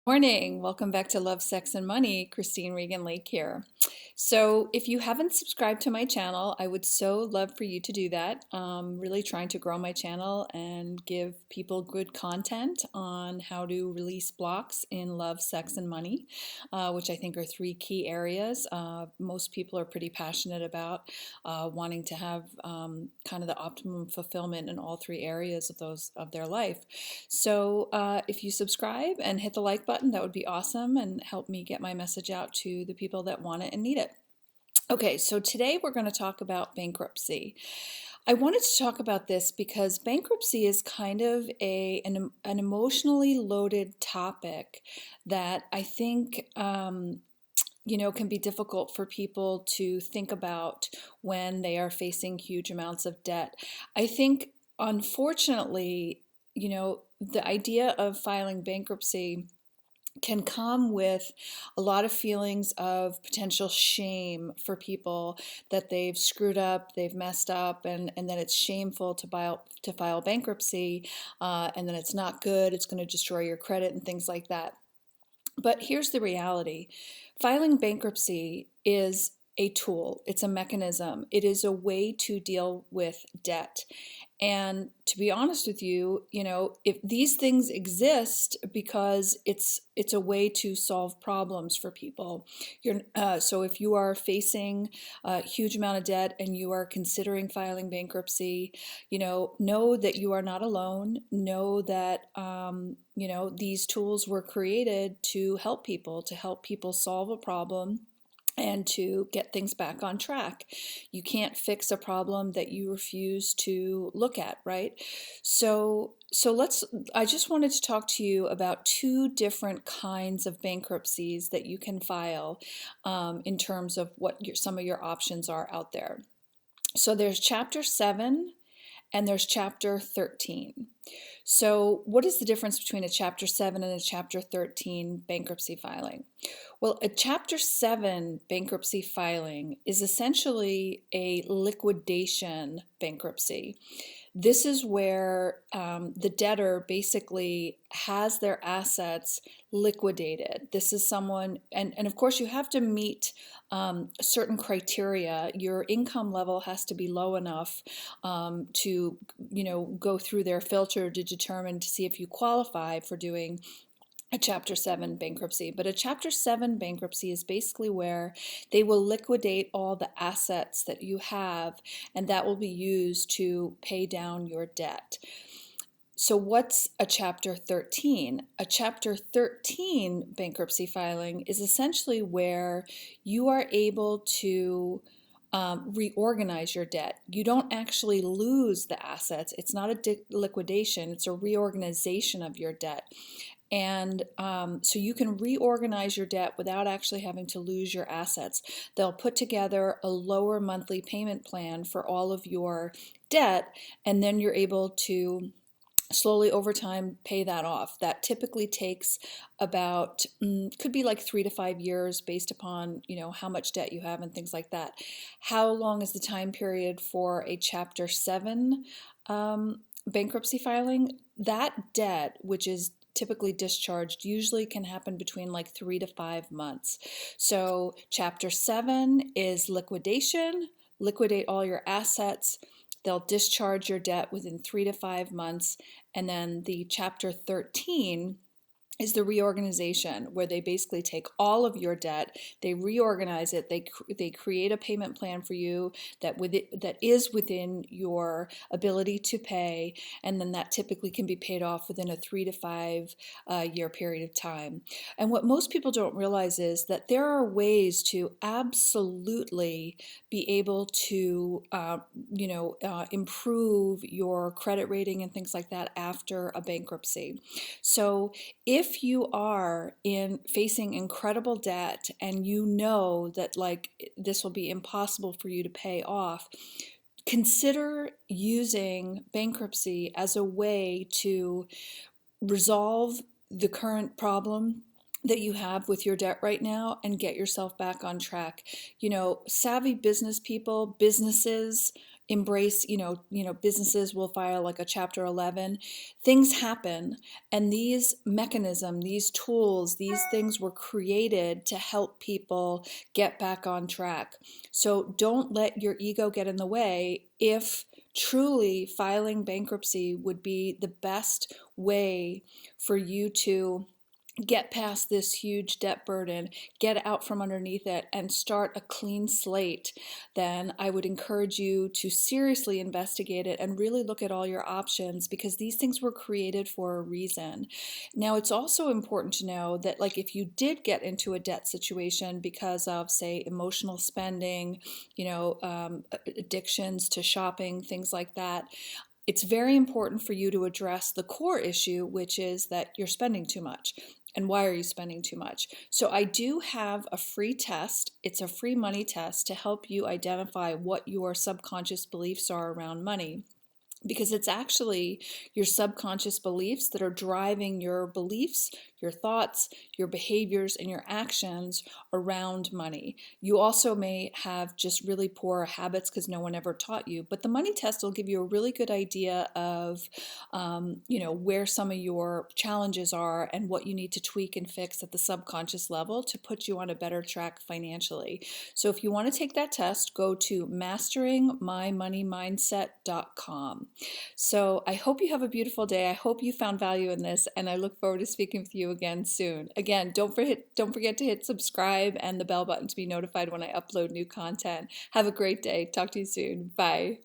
Morning. Welcome back to Love, Sex, and Money. Christine Regan Lake here. So, if you haven't subscribed to my channel, I would so love for you to do that. Really trying to grow my channel and give people good content on how to release blocks in love, sex, and money, which I think are three key areas. Most people are pretty passionate about wanting to have kind of the optimum fulfillment in all three areas of their life. So if you subscribe and hit the like button, that would be awesome and help me get my message out to the people that want it and need it. Okay, so today we're going to talk about bankruptcy. I wanted to talk about this because bankruptcy is kind of an emotionally loaded topic that I think can be difficult for people to think about when they are facing huge amounts of debt. I think, unfortunately, the idea of filing bankruptcy can come with a lot of feelings of potential shame for people that they've screwed up, they've messed up, and then it's shameful to file bankruptcy, and then it's not good, it's going to destroy your credit and things like that. But here's the reality. Filing bankruptcy is a tool, it's a mechanism, it is a way to deal with debt. And to be honest with you, if these things exist because it's a way to solve problems for people. So if you are facing a huge amount of debt and you are considering filing bankruptcy, know that you are not alone. Know that these tools were created to help people solve a problem and to get things back on track. You can't fix a problem that you refuse to look at, right? So I just wanted to talk to you about two different kinds of bankruptcies that you can file in terms of what some of your options are out there. So there's Chapter 7 and there's Chapter 13. So what is the difference between a Chapter 7 and a Chapter 13 bankruptcy filing? Well, a Chapter 7 bankruptcy filing is essentially a liquidation bankruptcy. This is where the debtor basically has their assets liquidated. This is someone, and of course you have to meet certain criteria. Your income level has to be low enough to, go through their filter to determine to see if you qualify for doing a Chapter 7 bankruptcy. But a Chapter 7 bankruptcy is basically where they will liquidate all the assets that you have, and that will be used to pay down your debt. So what's a Chapter 13? A Chapter 13 bankruptcy filing is essentially where you are able to reorganize your debt. You don't actually lose the assets. It's not a liquidation, it's a reorganization of your debt. And so you can reorganize your debt without actually having to lose your assets. They'll put together a lower monthly payment plan for all of your debt, and then you're able to slowly over time pay that off. That typically takes about could be like 3 to 5 years based upon how much debt you have and things like that. How long is the time period for a Chapter 7 bankruptcy filing? That debt, which is typically discharged, usually can happen between like 3 to 5 months. So Chapter 7 is liquidation, liquidate all your assets. They'll discharge your debt within 3 to 5 months. And then the Chapter 13 is the reorganization, where they basically take all of your debt, they reorganize it, they create a payment plan for you that is within your ability to pay, and then that typically can be paid off within a 3 to 5 year period of time. And what most people don't realize is that there are ways to absolutely be able to improve your credit rating and things like that after a bankruptcy. So if you are facing incredible debt and you know that this will be impossible for you to pay off, consider using bankruptcy as a way to resolve the current problem that you have with your debt right now and get yourself back on track. Savvy business people, businesses, embrace, businesses will file like a Chapter 11. Things happen, and these mechanisms, these tools, these things were created to help people get back on track. So don't let your ego get in the way. If truly filing bankruptcy would be the best way for you to get past this huge debt burden, get out from underneath it, and start a clean slate, then I would encourage you to seriously investigate it and really look at all your options, because these things were created for a reason. Now, it's also important to know that, like, if you did get into a debt situation because of, say, emotional spending, addictions to shopping, things like that, it's very important for you to address the core issue, which is that you're spending too much. And why are you spending too much? So I do have a free test. It's a free money test to help you identify what your subconscious beliefs are around money, because it's actually your subconscious beliefs that are driving your beliefs, your thoughts, your behaviors, and your actions around money. You also may have just really poor habits because no one ever taught you, but the money test will give you a really good idea of, where some of your challenges are and what you need to tweak and fix at the subconscious level to put you on a better track financially. So if you want to take that test, go to masteringmymoneymindset.com. So I hope you have a beautiful day. I hope you found value in this, and I look forward to speaking with you again soon. Again, don't forget to hit subscribe and the bell button to be notified when I upload new content. Have a great day. Talk to you soon. Bye.